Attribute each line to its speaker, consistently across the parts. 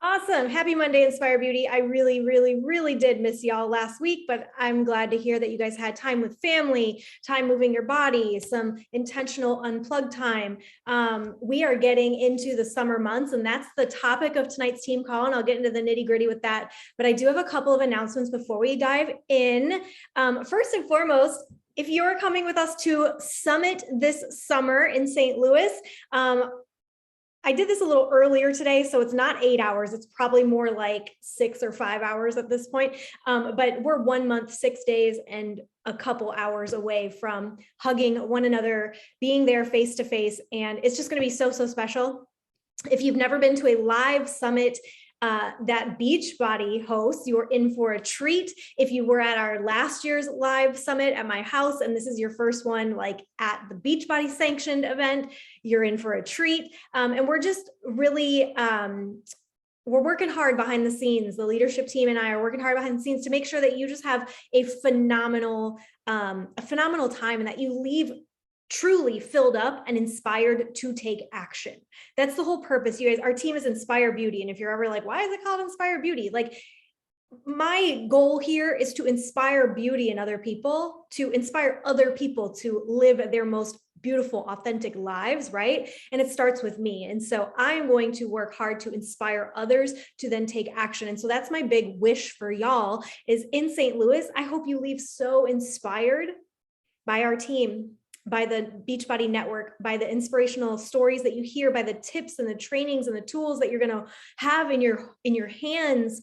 Speaker 1: Awesome. Happy Monday, Inspire Beauty. I really did miss y'all last week, but I'm glad to hear that you guys had time with family, time moving your body, some intentional unplugged time. We are getting into the summer months, and that's the topic of tonight's team call, and I'll get into the nitty gritty with that. But I do have a couple of announcements before we dive in. First and foremost, if you're coming with us to Summit this summer in St. Louis, I did this a little earlier today, so it's not 8 hours. It's probably more like 6 or 5 hours at this point. But we're 1 month, 6 days, and a couple hours away from hugging one another, being there face to face. And it's just going to be so special. If you've never been to a live summit that Beachbody hosts, you're in for a treat. If you were at our last year's live summit at my house, and this is your first one like at the Beachbody sanctioned event, you're in for a treat. And we're just really, we're working hard behind the scenes. The leadership team and I are working hard behind the scenes to make sure that you just have a phenomenal time, and that you leave truly filled up and inspired to take action. That's the whole purpose, you guys. Our team is Inspire Beauty. And if you're ever like, why is it called Inspire Beauty? Like, my goal here is to inspire beauty in other people, to inspire other people to live their most beautiful, authentic lives, right? And it starts with me. And so I'm going to work hard to inspire others to then take action. And so that's my big wish for y'all is in St. Louis. I hope you leave so inspired by our team, by the Beachbody Network, by the inspirational stories that you hear, by the tips and the trainings and the tools that you're going to have in your hands,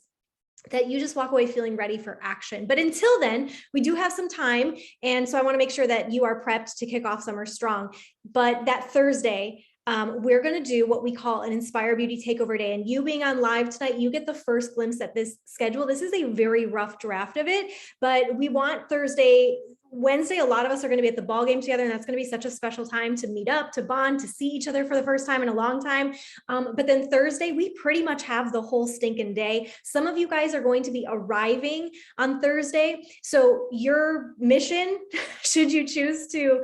Speaker 1: that you just walk away feeling ready for action. But until then, we do have some time. And so I want to make sure that you are prepped to kick off summer strong. But that Thursday, we're going to do what we call an Inspire Beauty Takeover Day. And you being on live tonight, you get the first glimpse at this schedule. This is a very rough draft of it, but we want Wednesday, a lot of us are going to be at the ball game together, and that's going to be such a special time to meet up, to bond, to see each other for the first time in a long time. But then Thursday, we pretty much have the whole stinking day. Some of you guys are going to be arriving on Thursday. So your mission, should you choose to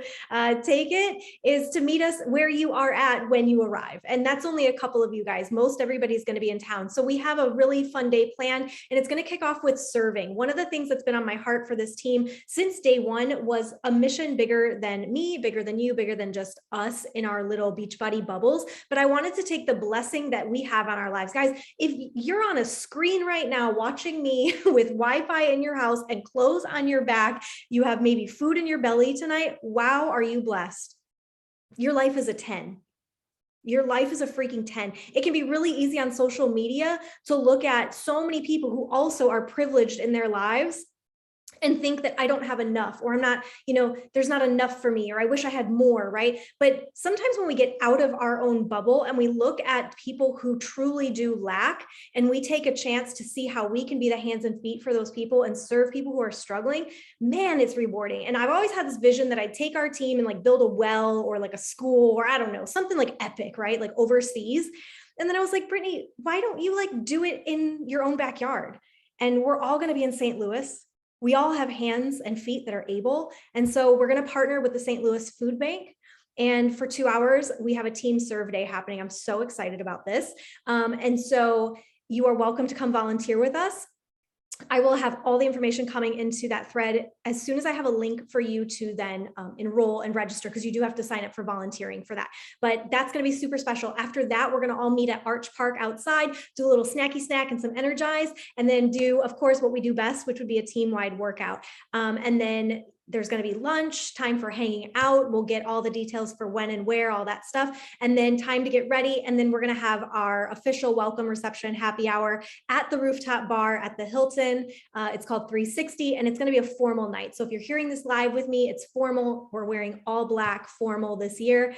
Speaker 1: take it, is to meet us where you are at when you arrive. And that's only a couple of you guys. Most everybody's going to be in town. So we have a really fun day planned, and it's going to kick off with serving. One of the things that's been on my heart for this team since day one was a mission bigger than me, bigger than you, bigger than just us in our little Beachbody bubbles. But I wanted to take the blessing that we have on our lives. Guys, if you're on a screen right now watching me with Wi-Fi in your house and clothes on your back, you have maybe food in your belly tonight. Wow, are you blessed? Your life is a 10. Your life is a freaking 10. It can be really easy on social media to look at so many people who also are privileged in their lives and think that I don't have enough, or I'm not, there's not enough for me, or I wish I had more, right? But sometimes when we get out of our own bubble and we look at people who truly do lack, and we take a chance to see how we can be the hands and feet for those people and serve people who are struggling, man, it's rewarding. And I've always had this vision that I'd take our team and like build a well or like a school, or I don't know, something like epic, right? Like overseas. And then I was like, Brittany, why don't you like do it in your own backyard? And we're all going to be in St. Louis. We all have hands and feet that are able. And so we're going to partner with the St. Louis Food Bank. And for 2 hours, we have a team serve day happening. I'm so excited about this. And so you are welcome to come volunteer with us. I will have all the information coming into that thread as soon as I have a link for you to then enroll and register, because you do have to sign up for volunteering for that. But that's going to be super special. After that, we're going to all meet at Arch Park outside, do a little snacky snack and some energize, and then do, of course, what we do best, which would be a team-wide workout. And then there's going to be lunch, time for hanging out. We'll get all the details for when and where, all that stuff. And then time to get ready. And then we're going to have our official welcome reception happy hour at the rooftop bar at the Hilton. It's called 360, and it's going to be a formal night. So if you're hearing this live with me, it's formal. We're wearing all black formal this year.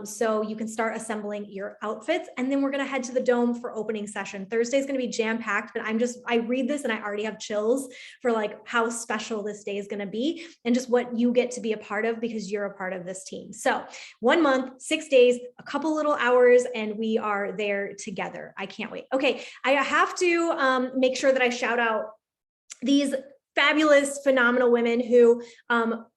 Speaker 1: So you can start assembling your outfits. And then we're going to head to the Dome for opening session. Thursday is going to be jam-packed, but I read this and I already have chills for like how special this day is going to be. And just what you get to be a part of because you're a part of this team. So 1 month, 6 days, a couple little hours, and we are there together. I can't wait. Okay, I have to make sure that I shout out these fabulous, phenomenal women who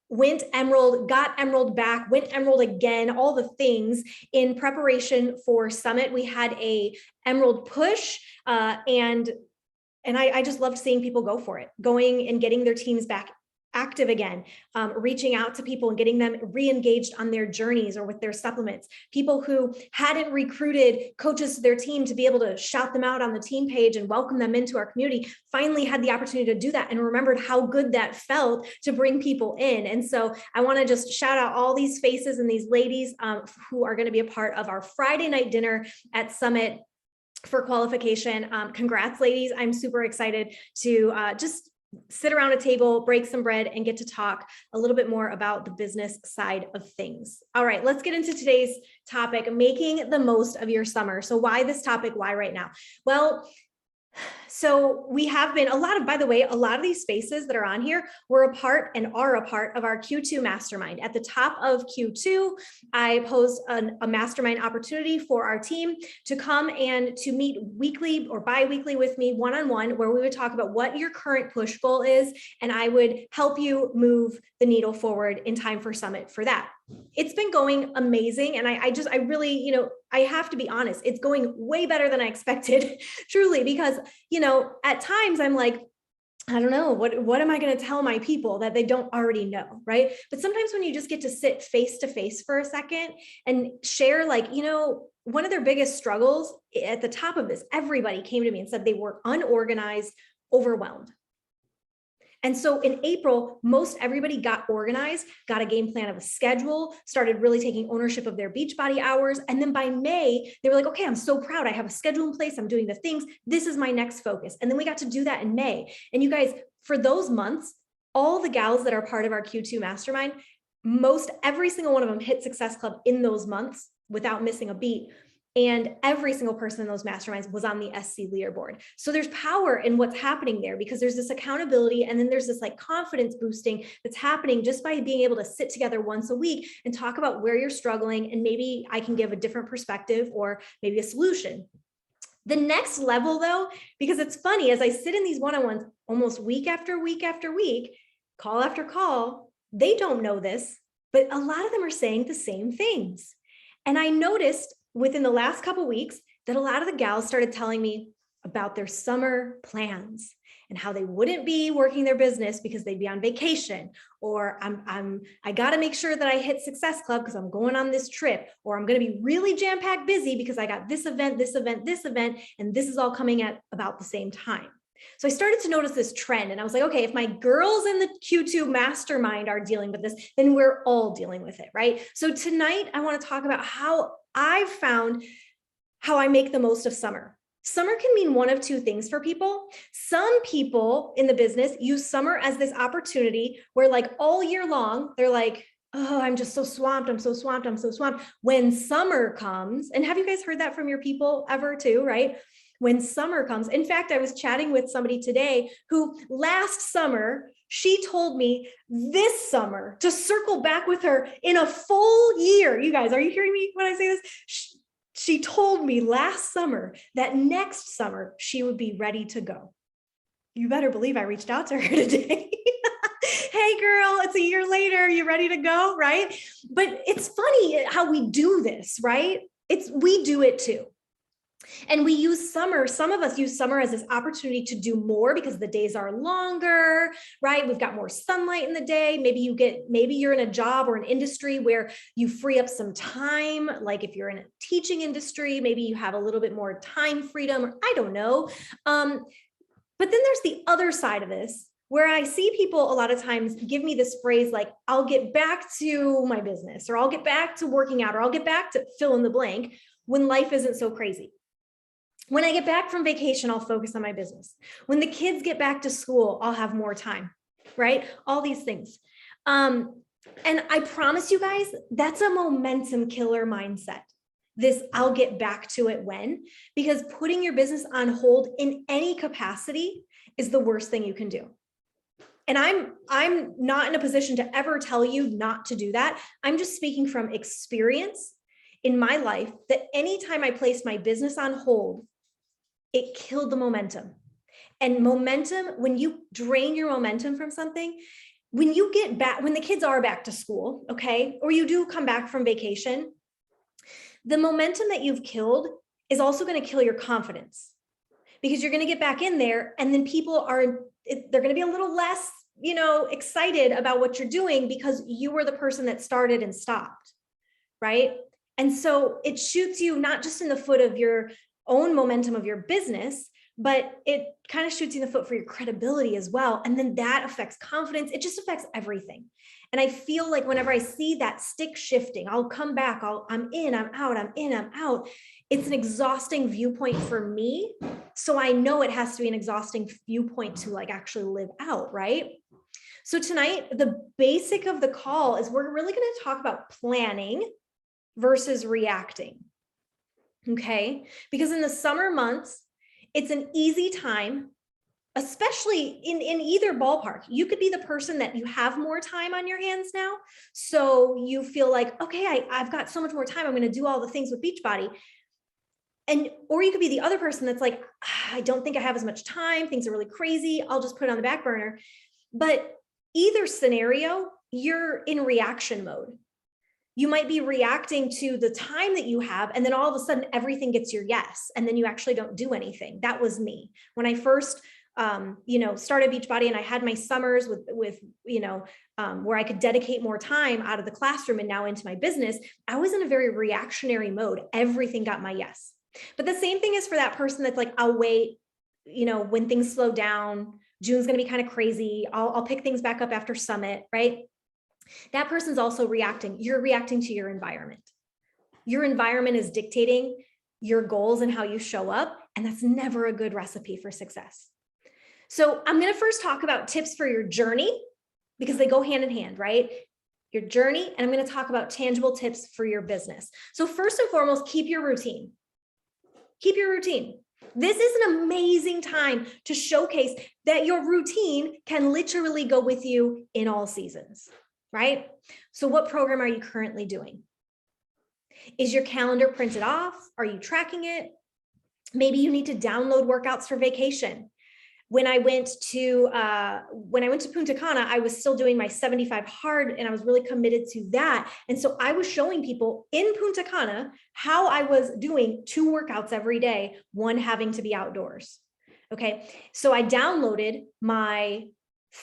Speaker 1: went Emerald, got Emerald back, went Emerald again, all the things in preparation for Summit. We had a Emerald push, and I just loved seeing people go for it, going and getting their teams back active again, reaching out to people and getting them re-engaged on their journeys or with their supplements. People who hadn't recruited coaches to their team to be able to shout them out on the team page and welcome them into our community finally had the opportunity to do that and remembered how good that felt to bring people in. And so I want to just shout out all these faces and these ladies who are going to be a part of our Friday night dinner at Summit for qualification. Congrats, ladies. I'm super excited to just sit around a table, break some bread, and get to talk a little bit more about the business side of things. All right, let's get into today's topic, making the most of your summer. So why this topic? Why right now? Well, so we have been by the way, a lot of these spaces that are on here were a part and are a part of our Q2 mastermind. At the top of Q2, I posed a mastermind opportunity for our team to come and to meet weekly or bi-weekly with me one-on-one, where we would talk about what your current push goal is, and I would help you move the needle forward in time for Summit for that. It's been going amazing. And I really, I have to be honest, it's going way better than I expected, truly, because, at times I'm like, I don't know, what am I going to tell my people that they don't already know, right? But sometimes when you just get to sit face to face for a second and share, one of their biggest struggles at the top of this, everybody came to me and said they were unorganized, overwhelmed. And so in April, most everybody got organized, got a game plan of a schedule, started really taking ownership of their Beachbody hours. And then by May, they were like, okay, I'm so proud. I have a schedule in place. I'm doing the things. This is my next focus. And then we got to do that in May. And you guys, for those months, all the gals that are part of our Q2 mastermind, every single one of them hit Success Club in those months without missing a beat. And every single person in those masterminds was on the SC leaderboard. So there's power in what's happening there, because there's this accountability. And then there's this confidence boosting that's happening just by being able to sit together once a week and talk about where you're struggling. And maybe I can give a different perspective or maybe a solution. The next level though, because it's funny, as I sit in these one-on-ones almost week after week after week, call after call, they don't know this, but a lot of them are saying the same things. And I noticed within the last couple of weeks that a lot of the gals started telling me about their summer plans and how they wouldn't be working their business because they'd be on vacation, or I got to make sure that I hit Success Club because I'm going on this trip, or I'm going to be really jam-packed busy because I got this event, this event, this event, and this is all coming at about the same time. So I started to notice this trend, and I was like, okay, if my girls in the Q2 mastermind are dealing with this, then we're all dealing with it, right? So tonight I want to talk about how I've found how I make the most of summer. Summer can mean one of two things for people. Some people in the business use summer as this opportunity where all year long, they're like, oh, I'm just so swamped. I'm so swamped. I'm so swamped. When summer comes, and have you guys heard that from your people ever too, right? When summer comes. In fact, I was chatting with somebody today who last summer, she told me this summer to circle back with her in a full year. You guys, are you hearing me when I say this? She told me last summer that next summer she would be ready to go. You better believe I reached out to her today. Hey girl, it's a year later. You ready to go, right? But it's funny how we do this, right? We do it too. And we use summer, some of us use summer as this opportunity to do more because the days are longer, right? We've got more sunlight in the day. Maybe you're in a job or an industry where you free up some time. Like if you're in a teaching industry, maybe you have a little bit more time freedom, or I don't know. But then there's the other side of this, where I see people a lot of times give me this phrase like, I'll get back to my business, or I'll get back to working out, or I'll get back to fill in the blank when life isn't so crazy. When I get back from vacation, I'll focus on my business. When the kids get back to school, I'll have more time, right? All these things. And I promise you guys, that's a momentum killer mindset. This I'll get back to it when, because putting your business on hold in any capacity is the worst thing you can do. And I'm not in a position to ever tell you not to do that. I'm just speaking from experience in my life that anytime I placed my business on hold, it killed the momentum. And momentum, when you drain your momentum from something, when you get back, when the kids are back to school, okay, or you do come back from vacation, the momentum that you've killed is also going to kill your confidence, because you're going to get back in there and then people are, they're going to be a little less, excited about what you're doing because you were the person that started and stopped, right? And so it shoots you not just in the foot of your own momentum of your business, but it kind of shoots you in the foot for your credibility as well. And then that affects confidence. It just affects everything. And I feel like whenever I see that stick shifting, I'll come back, I'm in, I'm out, I'm in, I'm out. It's an exhausting viewpoint for me. So I know it has to be an exhausting viewpoint to like actually live out, right? So tonight, the basic of the call is we're really going to talk about planning versus reacting. Okay. Because in the summer months, it's an easy time, especially in either ballpark. You could be the person that you have more time on your hands now. So you feel like, okay, I've got so much more time. I'm going to do all the things with Beachbody. Or you could be the other person that's like, I don't think I have as much time. Things are really crazy. I'll just put it on the back burner. But either scenario, you're in reaction mode. You might be reacting to the time that you have, and then all of a sudden everything gets your yes, and then you actually don't do anything. That was me when I first, started Beachbody, and I had my summers with where I could dedicate more time out of the classroom and now into my business. I was in a very reactionary mode. Everything got my yes. But the same thing is for that person that's like, I'll wait, when things slow down. June's going to be kind of crazy. I'll pick things back up after Summit, right? That person's also reacting. You're reacting to your environment. Your environment is dictating your goals and how you show up, and that's never a good recipe for success. So I'm going to first talk about tips for your journey, because they go hand in hand, right? Your journey, and I'm going to talk about tangible tips for your business. So first and foremost, keep your routine. Keep your routine. This is an amazing time to showcase that your routine can literally go with you in all seasons, right? So what program are you currently doing? Is your calendar printed off? Are you tracking it? Maybe you need to download workouts for vacation. When I went to Punta Cana, I was still doing my 75 hard, and I was really committed to that. And so I was showing people in Punta Cana how I was doing 2 workouts every day, one having to be outdoors. Okay. So I downloaded my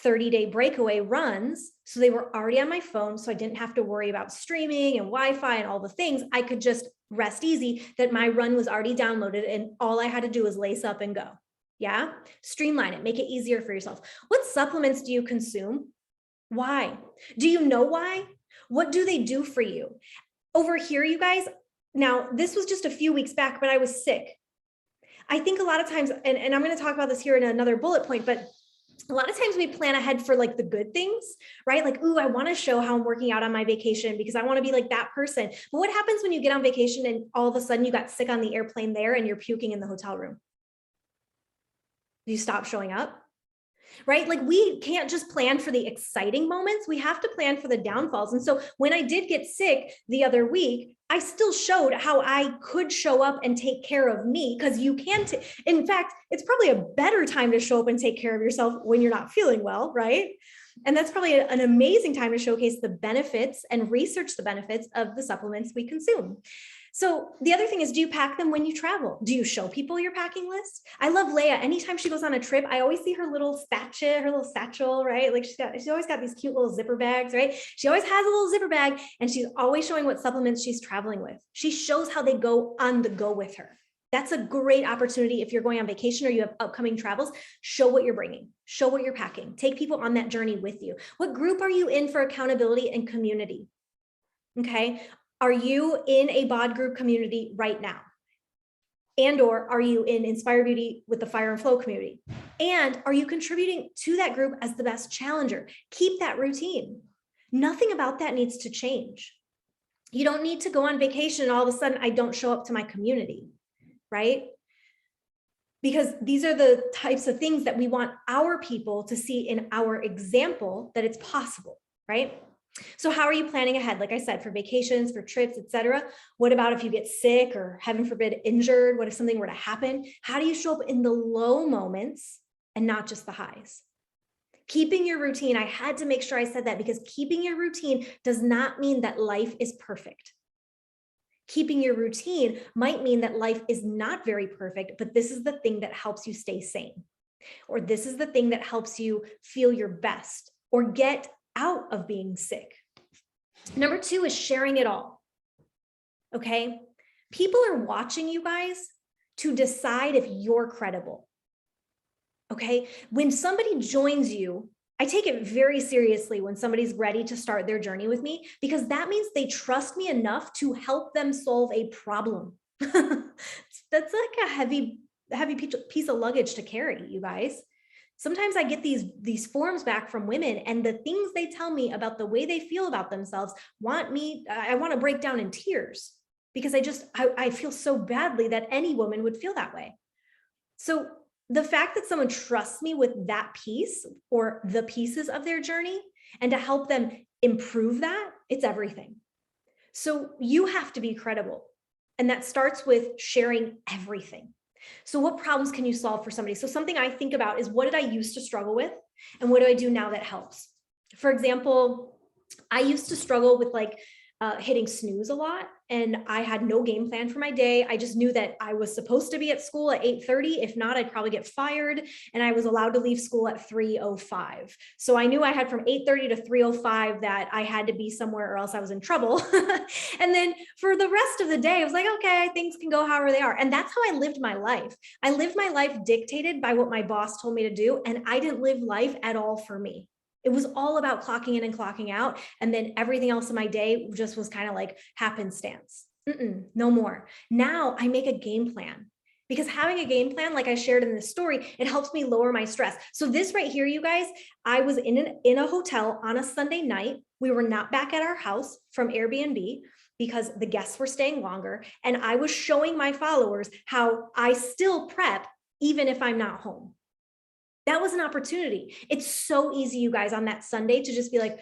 Speaker 1: 30-day breakaway runs. So they were already on my phone. So I didn't have to worry about streaming and Wi-Fi and all the things. I could just rest easy that my run was already downloaded, and all I had to do was lace up and go. Yeah. Streamline it, make it easier for yourself. What supplements do you consume? Why? Do you know why? What do they do for you? Over here, you guys, now this was just a few weeks back, but I was sick. I think a lot of times, and I'm going to talk about this here in another bullet point, but a lot of times we plan ahead for like the good things, right? Like, ooh, I want to show how I'm working out on my vacation because I want to be like that person. But what happens when you get on vacation and all of a sudden you got sick on the airplane there and you're puking in the hotel room? You stop showing up, right? Like we can't just plan for the exciting moments. We have to plan for the downfalls. And so when I did get sick the other week, I still showed how I could show up and take care of me, because you can. In fact, it's probably a better time to show up and take care of yourself when you're not feeling well, right? And that's probably an amazing time to showcase the benefits and research the benefits of the supplements we consume. So the other thing is, do you pack them when you travel? Do you show people your packing list? I love Leia. Anytime she goes on a trip, I always see her little satchel, right? Like she's always got these cute little zipper bags, right? She always has a little zipper bag, and she's always showing what supplements she's traveling with. She shows how they go on the go with her. That's a great opportunity if you're going on vacation or you have upcoming travels. Show what you're bringing, show what you're packing, take people on that journey with you. What group are you in for accountability and community? Okay. Are you in a BOD group community right now? And or are you in Inspire Beauty with the Fire and Flow community? And are you contributing to that group as the best challenger? Keep that routine. Nothing about that needs to change. You don't need to go on vacation and all of a sudden I don't show up to my community, right? Because these are the types of things that we want our people to see in our example, that it's possible, right? So how are you planning ahead? Like I said, for vacations, for trips, etc. What about if you get sick or heaven forbid injured? What if something were to happen? How do you show up in the low moments and not just the highs? Keeping your routine, I had to make sure I said that because keeping your routine does not mean that life is perfect. Keeping your routine might mean that life is not very perfect, but this is the thing that helps you stay sane, or this is the thing that helps you feel your best or get out of being sick. Number 2 is sharing it all. Okay? People are watching you guys to decide if you're credible. Okay? When somebody joins you, I take it very seriously when somebody's ready to start their journey with me, because that means they trust me enough to help them solve a problem. That's like a heavy piece of luggage to carry, you guys. Sometimes I get these forms back from women, and the things they tell me about the way they feel about themselves I want to break down in tears, because I feel so badly that any woman would feel that way. So the fact that someone trusts me with that piece or the pieces of their journey and to help them improve that, it's everything. So you have to be credible. And that starts with sharing everything. So what problems can you solve for somebody? So something I think about is, what did I used to struggle with? And what do I do now that helps? For example, I used to struggle with hitting snooze a lot, and I had no game plan for my day. I just knew that I was supposed to be at school at 8:30. If not, I'd probably get fired, and I was allowed to leave school at 3:05. So I knew I had from 8:30 to 3:05 that I had to be somewhere or else I was in trouble. And then for the rest of the day, I was like, okay, things can go however they are. And that's how I lived my life. I lived my life dictated by what my boss told me to do, and I didn't live life at all for me. It was all about clocking in and clocking out. And then everything else in my day just was kind of like happenstance. No more. Now I make a game plan, because having a game plan, like I shared in this story, it helps me lower my stress. So this right here, you guys, I was in a hotel on a Sunday night. We were not back at our house from Airbnb because the guests were staying longer. And I was showing my followers how I still prep even if I'm not home. That was an opportunity. It's so easy, you guys, on that Sunday to just be like,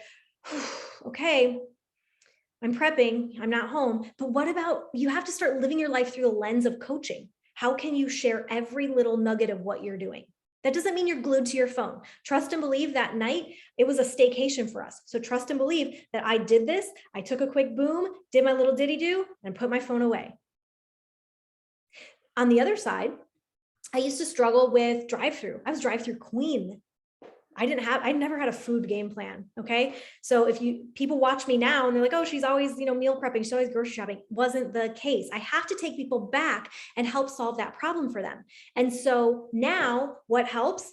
Speaker 1: okay, I'm prepping, I'm not home. But what about, you have to start living your life through the lens of coaching. How can you share every little nugget of what you're doing? That doesn't mean you're glued to your phone. Trust and believe that night, it was a staycation for us. So trust and believe that I did this. I took a quick boom, did my little diddy-do, and put my phone away. On the other side, I used to struggle with drive-through. I was drive-through queen. I never had a food game plan. Okay. So if people watch me now and they're like, oh, she's always, meal prepping, she's always grocery shopping. Wasn't the case. I have to take people back and help solve that problem for them. And so now what helps?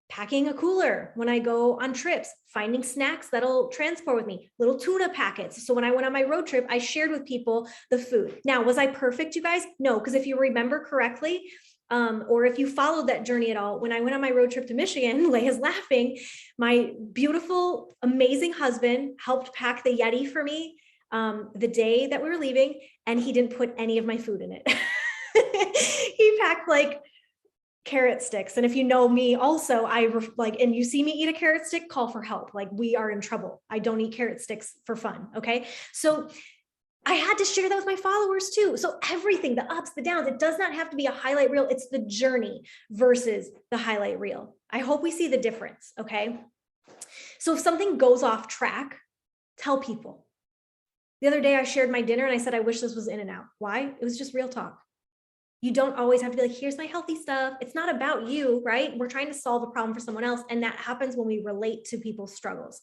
Speaker 1: Packing a cooler when I go on trips, finding snacks that'll transport with me, little tuna packets. So when I went on my road trip, I shared with people the food. Now, was I perfect, you guys? No, because if you remember correctly, or if you followed that journey at all, when I went on my road trip to Michigan, Leia's laughing, my beautiful, amazing husband helped pack the Yeti for me the day that we were leaving, and he didn't put any of my food in it. He packed like carrot sticks. And if you know me also, and you see me eat a carrot stick, call for help. Like, we are in trouble. I don't eat carrot sticks for fun. Okay. So I had to share that with my followers too. So everything, the ups, the downs, it does not have to be a highlight reel. It's the journey versus the highlight reel. I hope we see the difference. Okay. So if something goes off track, tell people. The other day I shared my dinner and I said, I wish this was In-N-Out. Why? It was just real talk. You don't always have to be like, here's my healthy stuff. It's not about you, right? We're trying to solve a problem for someone else. And that happens when we relate to people's struggles.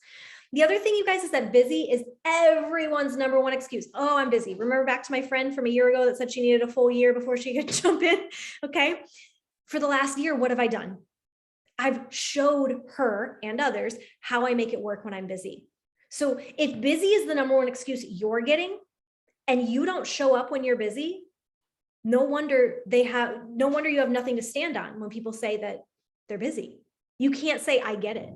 Speaker 1: The other thing, you guys, is that busy is everyone's number one excuse. Oh, I'm busy. Remember back to my friend from a year ago that said she needed a full year before she could jump in? Okay. For the last year, what have I done? I've showed her and others how I make it work when I'm busy. So if busy is the number one excuse you're getting and you don't show up when you're busy, no wonder you have nothing to stand on when people say that they're busy. You can't say, I get it,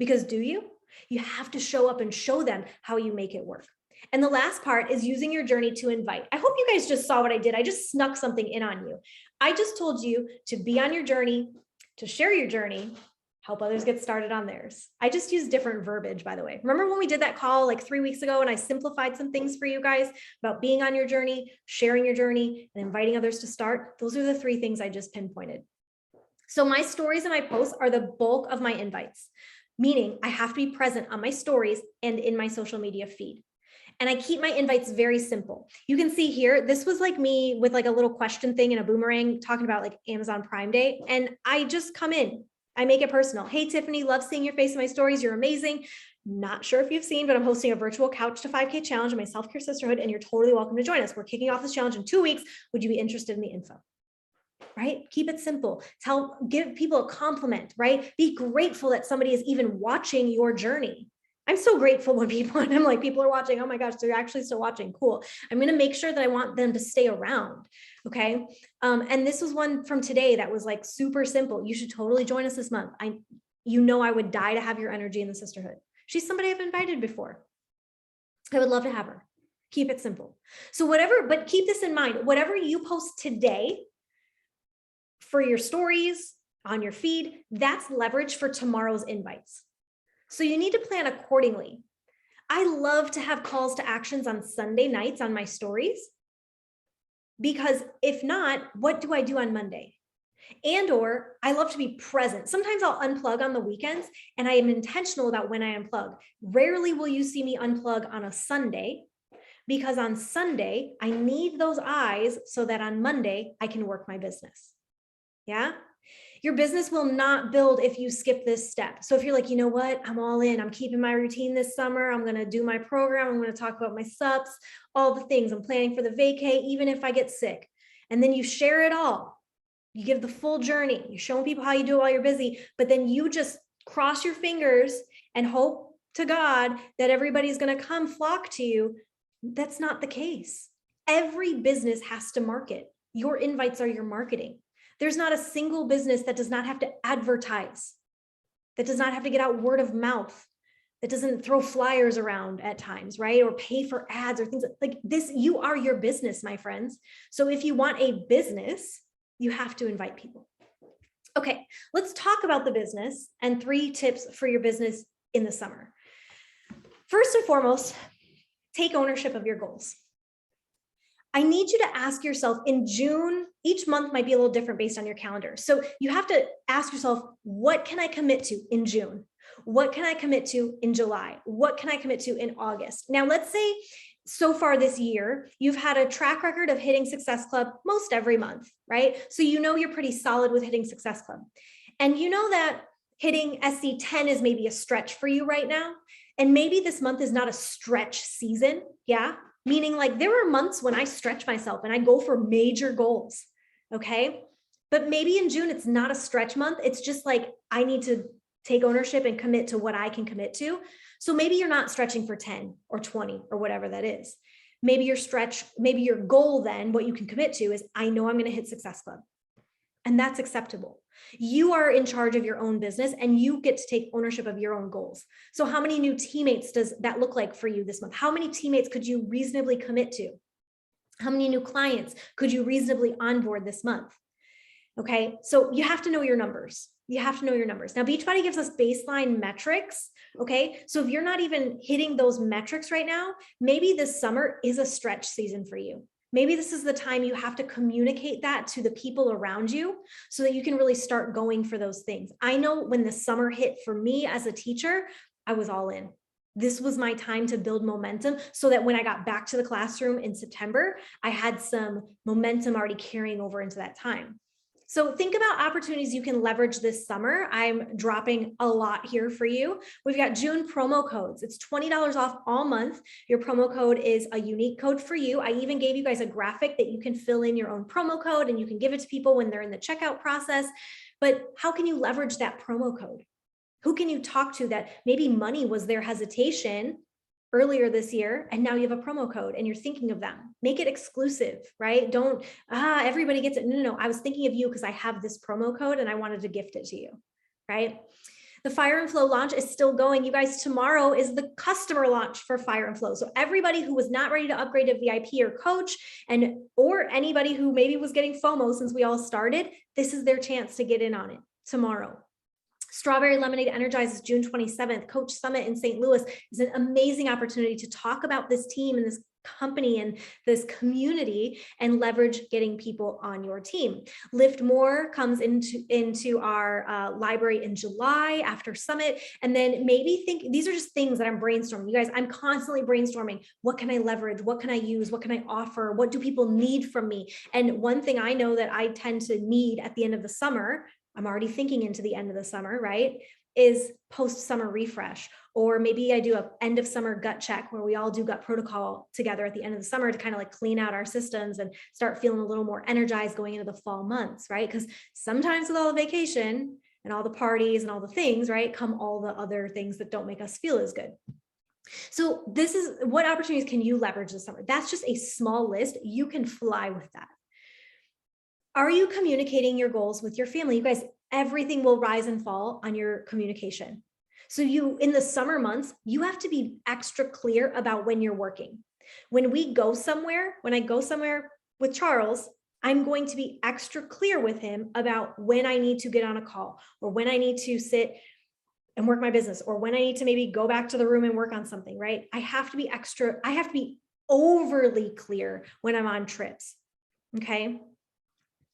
Speaker 1: because do you? You have to show up and show them how you make it work. And the last part is using your journey to invite. I hope you guys just saw what I did. I just snuck something in on you. I just told you to be on your journey, to share your journey, help others get started on theirs. I just use different verbiage, by the way. Remember when we did that call like 3 weeks ago and I simplified some things for you guys about being on your journey, sharing your journey, and inviting others to start? Those are the 3 things I just pinpointed. So my stories and my posts are the bulk of my invites. meaning I have to be present on my stories and in my social media feed. And I keep my invites very simple. You can see here, this was like me with like a little question thing and a boomerang talking about like Amazon Prime Day. And I just come in, I make it personal. Hey, Tiffany, love seeing your face in my stories. You're amazing. Not sure if you've seen, but I'm hosting a virtual Couch to 5K challenge in my self-care sisterhood, and you're totally welcome to join us. We're kicking off this challenge in 2 weeks. Would you be interested in the info? Right? Keep it simple. Give people a compliment, right? Be grateful that somebody is even watching your journey. I'm so grateful when people, and I'm like, people are watching. Oh my gosh, they're actually still watching. Cool. I'm going to make sure that I want them to stay around. Okay. And this was one from today that was like super simple. You should totally join us this month. I would die to have your energy in the sisterhood. She's somebody I've invited before. I would love to have her. Keep it simple. So whatever, but keep this in mind, whatever you post today for your stories on your feed, that's leverage for tomorrow's invites. So you need to plan accordingly. I love to have calls to actions on Sunday nights on my stories, because if not, what do I do on Monday? Or I love to be present. Sometimes I'll unplug on the weekends, and I am intentional about when I unplug. Rarely will you see me unplug on a Sunday, because on Sunday, I need those eyes so that on Monday, I can work my business. Yeah. Your business will not build if you skip this step. So if you're like, you know what, I'm all in, I'm keeping my routine this summer, I'm going to do my program, I'm going to talk about my subs, all the things, I'm planning for the vacay, even if I get sick. And then you share it all. You give the full journey. You're showing people how you do it while you're busy, but then you just cross your fingers and hope to God that everybody's going to come flock to you. That's not the case. Every business has to market. Your invites are your marketing. There's not a single business that does not have to advertise, that does not have to get out word of mouth, that doesn't throw flyers around at times, right? Or pay for ads or things like this. You are your business, my friends. So if you want a business, you have to invite people. Okay, let's talk about the business and 3 tips for your business in the summer. First and foremost, take ownership of your goals. I need you to ask yourself in June, each month might be a little different based on your calendar. So you have to ask yourself, what can I commit to in June? What can I commit to in July? What can I commit to in August? Now, let's say so far this year, you've had a track record of hitting Success Club most every month, right? So you know you're pretty solid with hitting Success Club. And you know that hitting SC10 is maybe a stretch for you right now. And maybe this month is not a stretch season, yeah? Meaning like there are months when I stretch myself and I go for major goals, okay? But maybe in June, it's not a stretch month. It's just like, I need to take ownership and commit to what I can commit to. So maybe you're not stretching for 10 or 20 or whatever that is. Maybe your goal then, what you can commit to is, I know I'm going to hit Success Club. And that's acceptable. You are in charge of your own business and you get to take ownership of your own goals. So how many new teammates does that look like for you this month? How many teammates could you reasonably commit to? How many new clients could you reasonably onboard this month? Okay, so you have to know your numbers. You have to know your numbers. Now, Beachbody gives us baseline metrics. Okay, so if you're not even hitting those metrics right now, maybe this summer is a stretch season for you. Maybe this is the time you have to communicate that to the people around you so that you can really start going for those things. I know when the summer hit for me as a teacher, I was all in. This was my time to build momentum so that when I got back to the classroom in September, I had some momentum already carrying over into that time. So think about opportunities you can leverage this summer. I'm dropping a lot here for you. We've got June promo codes. It's $20 off all month. Your promo code is a unique code for you. I even gave you guys a graphic that you can fill in your own promo code and you can give it to people when they're in the checkout process. But how can you leverage that promo code? Who can you talk to that maybe money was their hesitation earlier this year, and now you have a promo code and you're thinking of them? Make it exclusive, right? Don't, everybody gets it. No. I was thinking of you because I have this promo code and I wanted to gift it to you, right? The Fire and Flow launch is still going. You guys, tomorrow is the customer launch for Fire and Flow. So everybody who was not ready to upgrade to VIP or coach, or anybody who maybe was getting FOMO since we all started, this is their chance to get in on it tomorrow. Strawberry Lemonade Energizes June 27th. Coach Summit in St. Louis is an amazing opportunity to talk about this team and this company and this community and leverage getting people on your team. Lift More comes into our library in July after Summit. And then maybe think, these are just things that I'm brainstorming. You guys, I'm constantly brainstorming. What can I leverage? What can I use? What can I offer? What do people need from me? And one thing I know that I tend to need at the end of the summer, I'm already thinking into the end of the summer, right? Is post-summer refresh. Or maybe I do an end of summer gut check where we all do gut protocol together at the end of the summer to kind of like clean out our systems and start feeling a little more energized going into the fall months, right? Because sometimes with all the vacation and all the parties and all the things, right, come all the other things that don't make us feel as good. So this is what opportunities can you leverage this summer? That's just a small list. You can fly with that. Are you communicating your goals with your family? You guys, everything will rise and fall on your communication. So you, in the summer months, you have to be extra clear about when you're working. When we go somewhere, when I go somewhere with Charles, I'm going to be extra clear with him about when I need to get on a call or when I need to sit and work my business or when I need to maybe go back to the room and work on something, right? I have to be overly clear when I'm on trips, okay?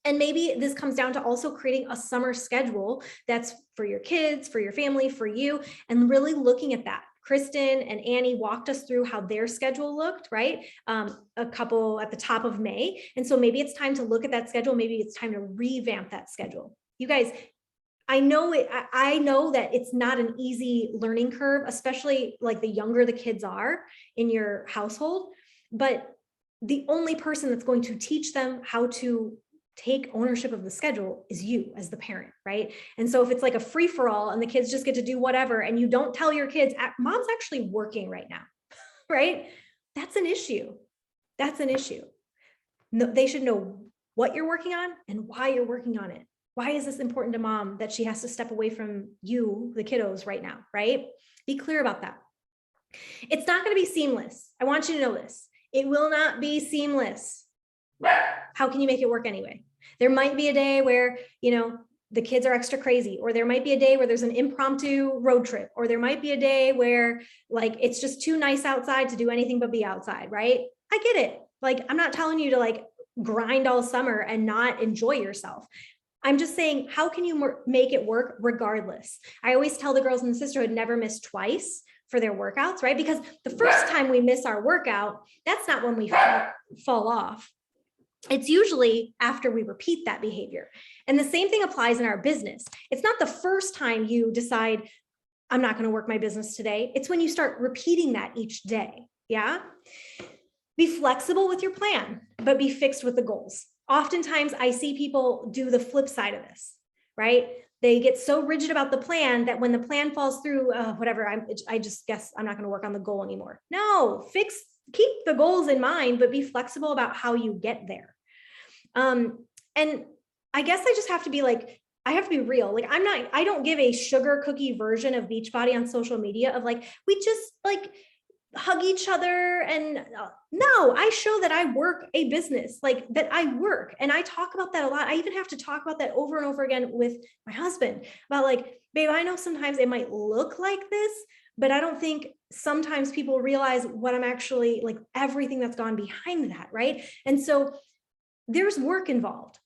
Speaker 1: And maybe this comes down to also creating a summer schedule that's for your kids, for your family, for you, and really looking at that. Kristen and Annie walked us through how their schedule looked, right? A couple at the top of May. And so maybe it's time to look at that schedule. Maybe it's time to revamp that schedule. You guys, I know that it's not an easy learning curve, especially like the younger the kids are in your household, but the only person that's going to teach them how to take ownership of the schedule is you as the parent, right? And so if it's like a free for all and the kids just get to do whatever, and you don't tell your kids, mom's actually working right now, right? That's an issue. That's an issue. No, they should know what you're working on and why you're working on it. Why is this important to mom that she has to step away from you, the kiddos right now, right? Be clear about that. It's not going to be seamless. I want you to know this. It will not be seamless. How can you make it work anyway? There might be a day where, you know, the kids are extra crazy, or there might be a day where there's an impromptu road trip, or there might be a day where like, it's just too nice outside to do anything but be outside, right? I get it. Like, I'm not telling you to like grind all summer and not enjoy yourself. I'm just saying, how can you make it work regardless? I always tell the girls in the sisterhood, never miss twice for their workouts, right? Because the first time we miss our workout, that's not when we fall off. It's usually after we repeat that behavior. And the same thing applies in our business. It's not the first time you decide, I'm not going to work my business today. It's when you start repeating that each day. Yeah. Be flexible with your plan, but be fixed with the goals. Oftentimes I see people do the flip side of this, right? They get so rigid about the plan that when the plan falls through, whatever, I just guess I'm not going to work on the goal anymore. No, keep the goals in mind, but be flexible about how you get there. And I guess I just have to be like, I have to be real. Like, I don't give a sugar cookie version of Beachbody on social media of like, we just like hug each other. And no, I show that I work a business, like that I work. And I talk about that a lot. I even have to talk about that over and over again with my husband about like, babe, I know sometimes it might look like this, but I don't think sometimes people realize what I'm actually like, everything that's gone behind that. Right. And so there's work involved.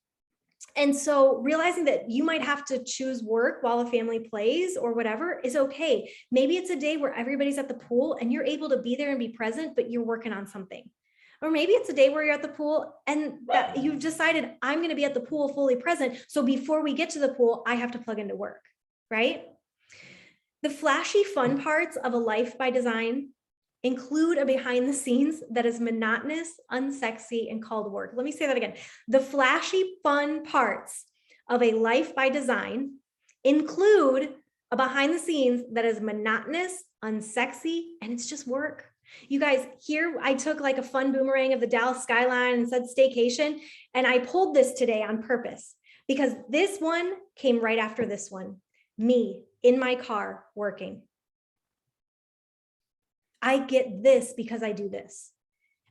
Speaker 1: And so realizing that you might have to choose work while a family plays or whatever is okay. Maybe it's a day where everybody's at the pool and you're able to be there and be present, but you're working on something. Or maybe it's a day where you're at the pool and that you've decided I'm going to be at the pool fully present. So before we get to the pool, I have to plug into work, right? The flashy fun parts of a life by design include a behind the scenes that is monotonous, unsexy, and called work. Let me say that again. The flashy fun parts of a life by design include a behind the scenes that is monotonous, unsexy, and it's just work. You guys, here I took like a fun boomerang of the Dallas skyline and said staycation, and I pulled this today on purpose because this one came right after this one. Me in my car working. I get this because I do this.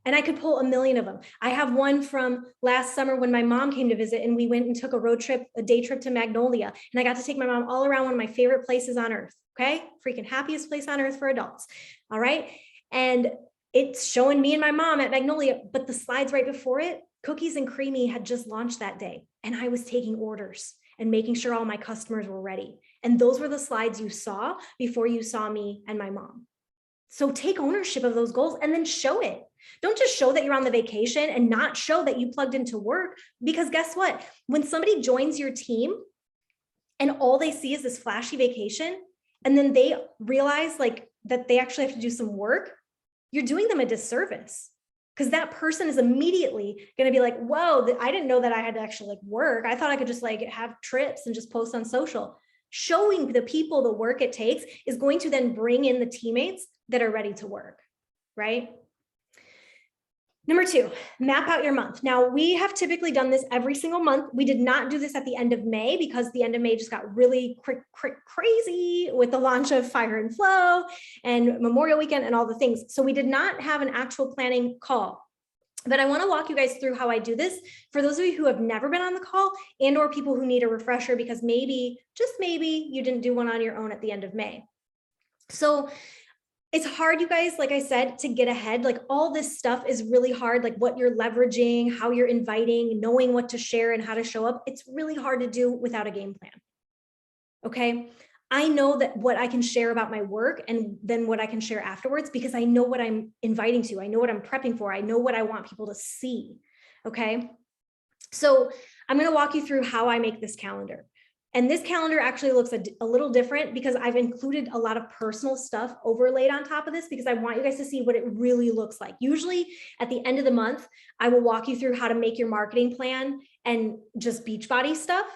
Speaker 1: And I could pull a million of them. I have one from last summer when my mom came to visit and we went and took a day trip to Magnolia. And I got to take my mom all around one of my favorite places on earth. Okay. Freaking happiest place on earth for adults. All right. And it's showing me and my mom at Magnolia, but the slides right before it, Cookies and Creamy had just launched that day. And I was taking orders and making sure all my customers were ready. And those were the slides you saw before you saw me and my mom. So take ownership of those goals and then show it. Don't just show that you're on the vacation and not show that you plugged into work, because guess what? When somebody joins your team and all they see is this flashy vacation, and then they realize like that they actually have to do some work, you're doing them a disservice, because that person is immediately going to be like, whoa, I didn't know that I had to actually like work. I thought I could just like have trips and just post on social. Showing the people the work it takes is going to then bring in the teammates that are ready to work, right? Number 2, map out your month. Now, we have typically done this every single month. We did not do this at the end of May because the end of May just got really crazy with the launch of Fire and Flow and Memorial Weekend and all the things. So we did not have an actual planning call. But I want to walk you guys through how I do this for those of you who have never been on the call and or people who need a refresher because maybe, just maybe, you didn't do one on your own at the end of May. So it's hard, you guys, like I said, to get ahead. Like all this stuff is really hard, like what you're leveraging, how you're inviting, knowing what to share and how to show up. It's really hard to do without a game plan. Okay. I know that what I can share about my work and then what I can share afterwards, because I know what I'm inviting to. I know what I'm prepping for. I know what I want people to see. Okay. So I'm going to walk you through how I make this calendar. And this calendar actually looks a little different because I've included a lot of personal stuff overlaid on top of this because I want you guys to see what it really looks like. Usually at the end of the month, I will walk you through how to make your marketing plan and just Beachbody stuff.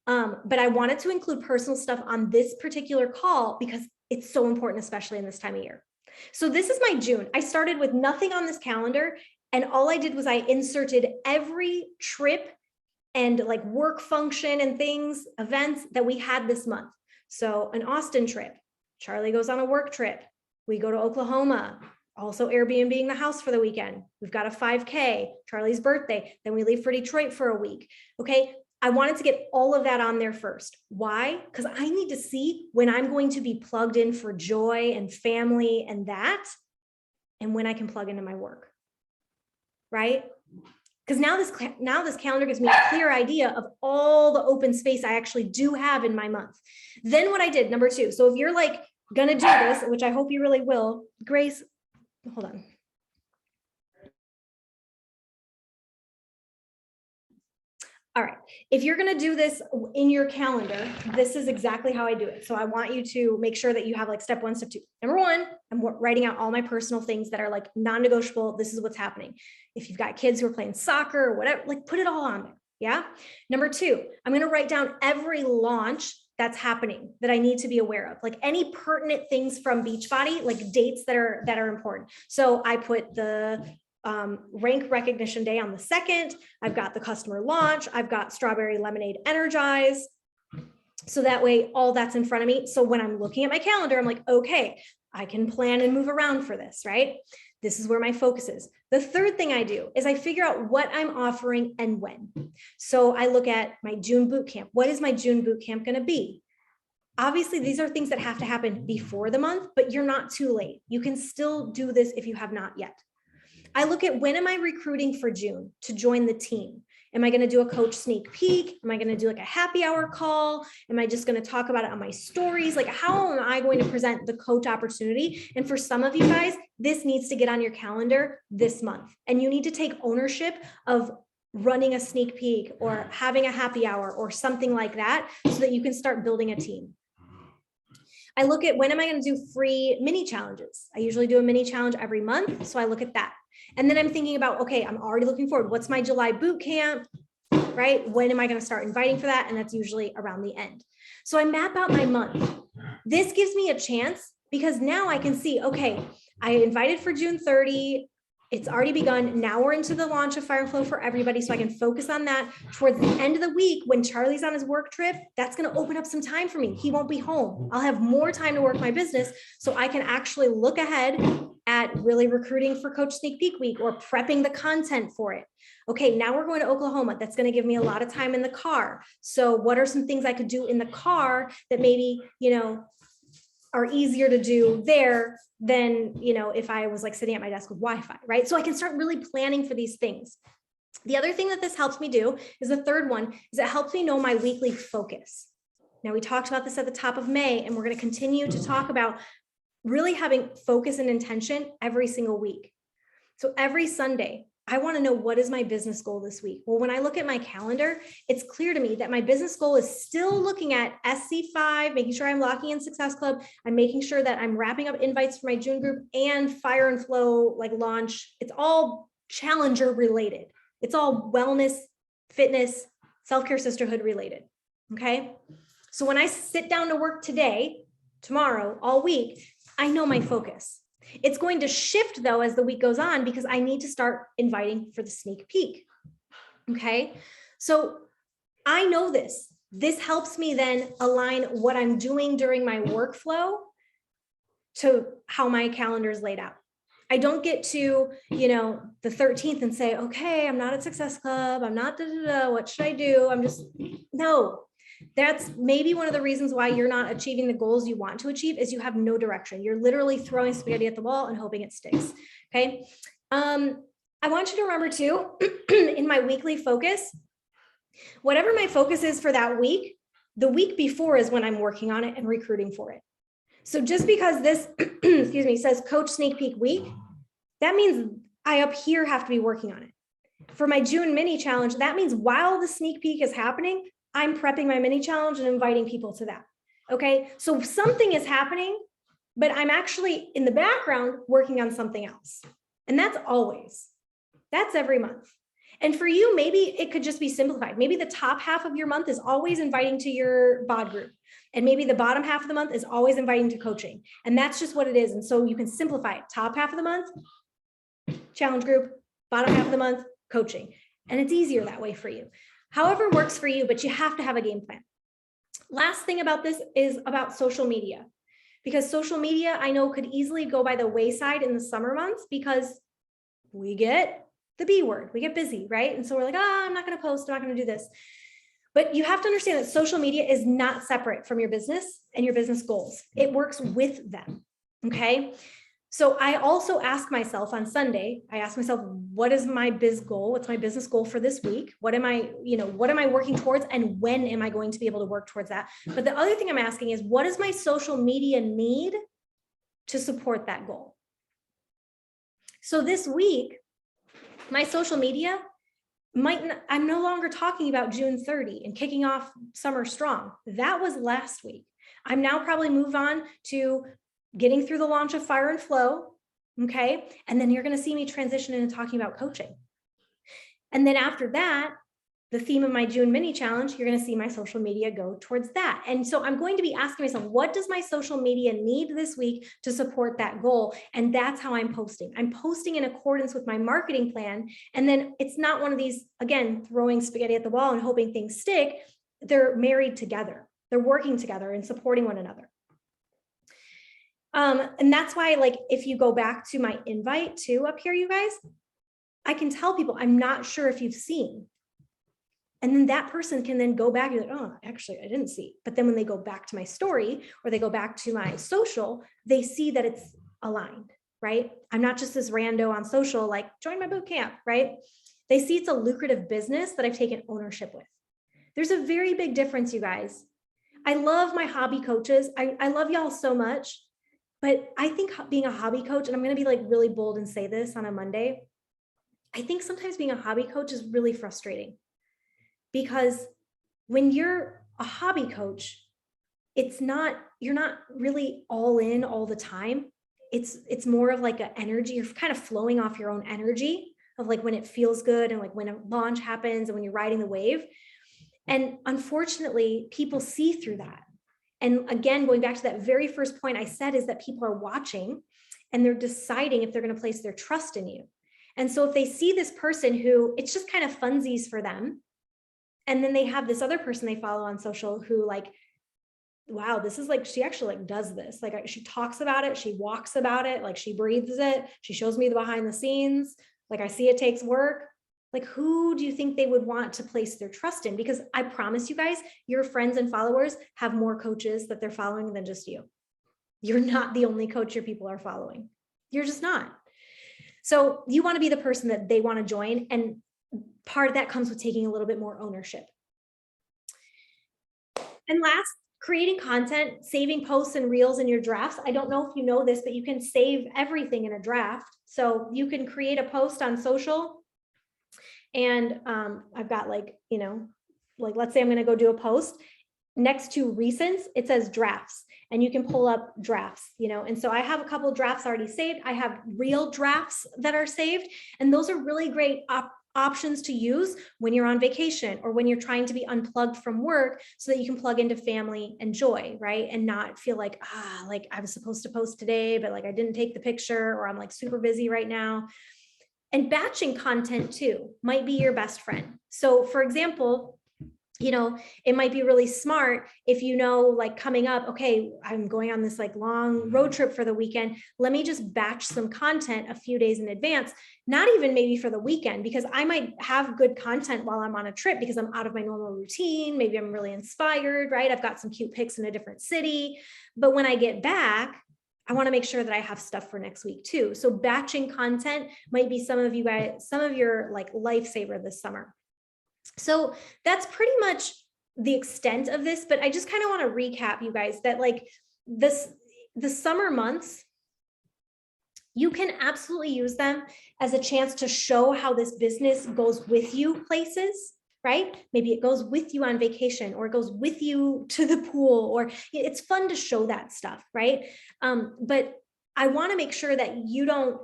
Speaker 1: But I wanted to include personal stuff on this particular call because it's so important, especially in this time of year. So this is my June. I started with nothing on this calendar. And all I did was I inserted every trip and like work function and things, events that we had this month. So an Austin trip, Charlie goes on a work trip. We go to Oklahoma, also Airbnb-ing the house for the weekend. We've got a 5K, Charlie's birthday. Then we leave for Detroit for a week. Okay. I wanted to get all of that on there first. Why? Because I need to see when I'm going to be plugged in for joy and family and that, and when I can plug into my work, right? Because now this calendar gives me a clear idea of all the open space I actually do have in my month. Then what I did, number 2. So if you're like gonna do this, which I hope you really will, Grace, hold on. All right, if you're gonna do this in your calendar, this is exactly how I do it. So I want you to make sure that you have like step 1, step 2. Number 1, I'm writing out all my personal things that are like non-negotiable. This is what's happening. If you've got kids who are playing soccer or whatever, like put it all on there, yeah? Number 2, I'm gonna write down every launch that's happening that I need to be aware of, like any pertinent things from Beachbody, like dates that are important. So I put the rank recognition day on the 2nd. I've got the customer launch. I've got Strawberry Lemonade Energize. So that way, all that's in front of me. So when I'm looking at my calendar, I'm like, okay, I can plan and move around for this, right? This is where my focus is. The third thing I do is I figure out what I'm offering and when. So I look at my June boot camp. What is my June boot camp going to be? Obviously, these are things that have to happen before the month, but you're not too late. You can still do this if you have not yet. I look at when am I recruiting for June to join the team? Am I going to do a coach sneak peek? Am I going to do like a happy hour call? Am I just going to talk about it on my stories? Like, how am I going to present the coach opportunity? And for some of you guys, this needs to get on your calendar this month. And you need to take ownership of running a sneak peek or having a happy hour or something like that so that you can start building a team. I look at when am I going to do free mini challenges? I usually do a mini challenge every month. So I look at that. And then I'm thinking about, okay, I'm already looking forward. What's my July boot camp, right? When am I going to start inviting for that? And that's usually around the end. So I map out my month. This gives me a chance because now I can see, okay, I invited for June 30. It's already begun. Now we're into the launch of Fire and Flow for everybody. So I can focus on that towards the end of the week when Charlie's on his work trip. That's going to open up some time for me. He won't be home. I'll have more time to work my business so I can actually look ahead at really recruiting for Coach Sneak Peek Week or prepping the content for it. Okay, now we're going to Oklahoma. That's going to give me a lot of time in the car. So what are some things I could do in the car that maybe, you know, are easier to do there than, if I was like sitting at my desk with Wi-Fi, right? So I can start really planning for these things. The other thing that this helps me do is the third one is it helps me know my weekly focus. Now we talked about this at the top of May, and we're going to continue to talk about really having focus and intention every single week. So every Sunday, I want to know, what is my business goal this week? Well, when I look at my calendar, it's clear to me that my business goal is still looking at SC5, making sure I'm locking in Success Club. I'm making sure that I'm wrapping up invites for my June group and Fire and Flow like launch. It's all Challenger related. It's all wellness, fitness, self-care, sisterhood related. Okay. So when I sit down to work today, tomorrow, all week, I know my focus. It's going to shift though as the week goes on, because I need to start inviting for the sneak peek. Okay. So I know this. This helps me then align what I'm doing during my workflow to how my calendar is laid out. I don't get to, the 13th and say, okay, I'm not at Success Club. I'm not, what should I do? No. That's maybe one of the reasons why you're not achieving the goals you want to achieve, is you have no direction. You're literally throwing spaghetti at the wall and hoping it sticks. Okay. I want you to remember too, in my weekly focus, whatever my focus is for that week, the week before is when I'm working on it and recruiting for it. So just because this, excuse me, says Coach Sneak Peek Week, that means I up here have to be working on it. For my June mini challenge, that means while the sneak peek is happening, I'm prepping my mini challenge and inviting people to that. Okay. So something is happening, but I'm actually in the background working on something else. And that's every month. And for you, maybe it could just be simplified. Maybe the top half of your month is always inviting to your BOD group. And maybe the bottom half of the month is always inviting to coaching. And that's just what it is. And so you can simplify it. Top half of the month, challenge group, bottom half of the month, coaching. And it's easier that way for you. However works for you, but you have to have a game plan. Last thing about this is about social media, because social media I know could easily go by the wayside in the summer months, because we get the B word, we get busy, right? And so we're like, I'm not going to post, I'm not going to do this. But you have to understand that social media is not separate from your business and your business goals. It works with them. Okay. So I also ask myself on Sunday, what is my biz goal? What's my business goal for this week? What am I working towards? And when am I going to be able to work towards that? But the other thing I'm asking is, what does my social media need to support that goal? So this week, my social media I'm no longer talking about June 30 and kicking off summer strong. That was last week. I'm now probably move on to getting through the launch of Fire and Flow. Okay. And then you're going to see me transition into talking about coaching. And then after that, the theme of my June mini challenge, you're going to see my social media go towards that. And so I'm going to be asking myself, what does my social media need this week to support that goal? And that's how I'm posting. I'm posting in accordance with my marketing plan. And then it's not one of these, again, throwing spaghetti at the wall and hoping things stick. They're married together. They're working together and supporting one another. And that's why, like, if you go back to my invite too up here, you guys, I can tell people, I'm not sure if you've seen. And then that person can then go back and be like, oh, actually, I didn't see. But then when they go back to my story or they go back to my social, they see that it's aligned, right? I'm not just this rando on social, like, join my boot camp, right? They see it's a lucrative business that I've taken ownership with. There's a very big difference, you guys. I love my hobby coaches. I love y'all so much. But I think being a hobby coach, and I'm going to be like really bold and say this on a Monday, I think sometimes being a hobby coach is really frustrating. Because when you're a hobby coach, you're not really all in all the time. It's more of like an energy, you're kind of flowing off your own energy of like when it feels good and like when a launch happens and when you're riding the wave. And unfortunately, people see through that. And again, going back to that very first point I said is that people are watching and they're deciding if they're going to place their trust in you. And so if they see this person who it's just kind of funsies for them, and then they have this other person they follow on social who like, wow, this is like, she actually like does this. Like she talks about it. She walks about it. Like she breathes it. She shows me the behind the scenes. Like I see it takes work. Like who do you think they would want to place their trust in? Because I promise you guys, your friends and followers have more coaches that they're following than just you. You're not the only coach your people are following. You're just not. So you want to be the person that they want to join. And part of that comes with taking a little bit more ownership. And last, creating content, saving posts and reels in your drafts. I don't know if you know this, but you can save everything in a draft. So you can create a post on social. And I've got like, let's say I'm going to go do a post. Next to recents, it says drafts, and you can pull up drafts, and so I have a couple of drafts already saved. I have real drafts that are saved, and those are really great options to use when you're on vacation or when you're trying to be unplugged from work so that you can plug into family and joy, right? And not feel like, like I was supposed to post today, but like I didn't take the picture, or I'm like super busy right now. And batching content too might be your best friend. So for example, it might be really smart if like coming up, okay, I'm going on this like long road trip for the weekend. Let me just batch some content a few days in advance, not even maybe for the weekend, because I might have good content while I'm on a trip because I'm out of my normal routine. Maybe I'm really inspired, right? I've got some cute pics in a different city. But when I get back, I want to make sure that I have stuff for next week too. So batching content might be some of your like lifesaver this summer. So that's pretty much the extent of this, but I just kind of want to recap you guys that like the summer months, you can absolutely use them as a chance to show how this business goes with you places, right? Maybe it goes with you on vacation, or it goes with you to the pool, or it's fun to show that stuff, right? But I want to make sure that you don't,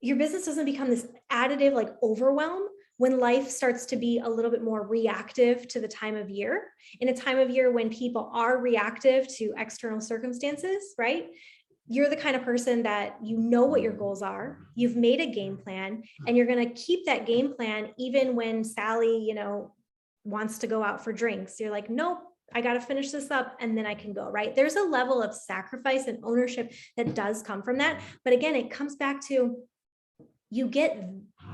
Speaker 1: your business doesn't become this additive like overwhelm when life starts to be a little bit more reactive to the time of year, in a time of year when people are reactive to external circumstances, right? You're the kind of person that what your goals are, you've made a game plan, and you're going to keep that game plan even when Sally, wants to go out for drinks. You're like, nope, I got to finish this up and then I can go, right? There's a level of sacrifice and ownership that does come from that. But again, it comes back to, you get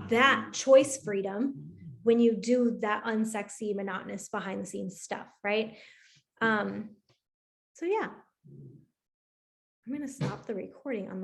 Speaker 1: that choice freedom when you do that unsexy, monotonous behind the scenes stuff, right? So yeah, I'm going to stop the recording on that.